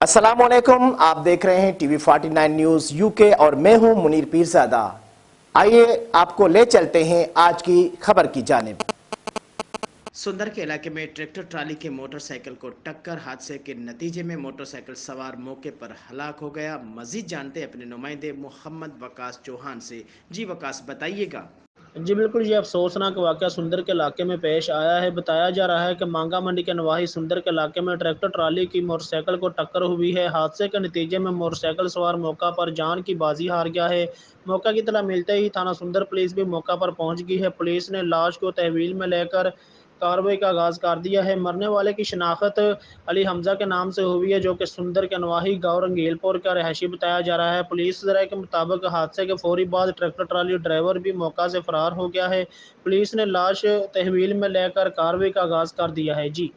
अस्सलामुअलैकुम, आप देख रहे हैं टीवी 49 न्यूज़ यूके और मैं हूं मुनीर पीरज़ादा। आइए आपको ले चलते हैं आज की खबर की जानिब। सुंदर के इलाके में ट्रैक्टर ट्राली के मोटरसाइकिल को टक्कर, हादसे के नतीजे में मोटरसाइकिल सवार मौके पर हलाक हो गया। मजीद जानते हैं अपने नुमाइंदे मोहम्मद वकास चौहान से। जी वकास, बताइएगा। जी बिल्कुल, ये अफसोसनाक वाक़या सुंदर के इलाके में पेश आया है। बताया जा रहा है कि मांगा मंडी के नवाही सुंदर के इलाके में ट्रैक्टर ट्राली की मोटरसाइकिल को टक्कर हुई है। हादसे के नतीजे में मोटरसाइकिल सवार मौका पर जान की बाजी हार गया है। मौका की इत्तला मिलते ही थाना सुंदर पुलिस भी मौका पर पहुंच गई है। पुलिस ने लाश को तहवील में लेकर कार्रवाई का आगाज़ कर दिया है। मरने वाले की शिनाख्त अली हमजा के नाम से हुई है, जो कि सुंदर के नवाही गाँव रंगीलपुर का रहायशी बताया जा रहा है। पुलिस ज़राए के मुताबिक हादसे के फौरी बाद ट्रैक्टर ट्राली ड्राइवर भी मौका से फरार हो गया है। पुलिस ने लाश तहवील में लेकर कार्रवाई का आगाज़ कर दिया है। जी।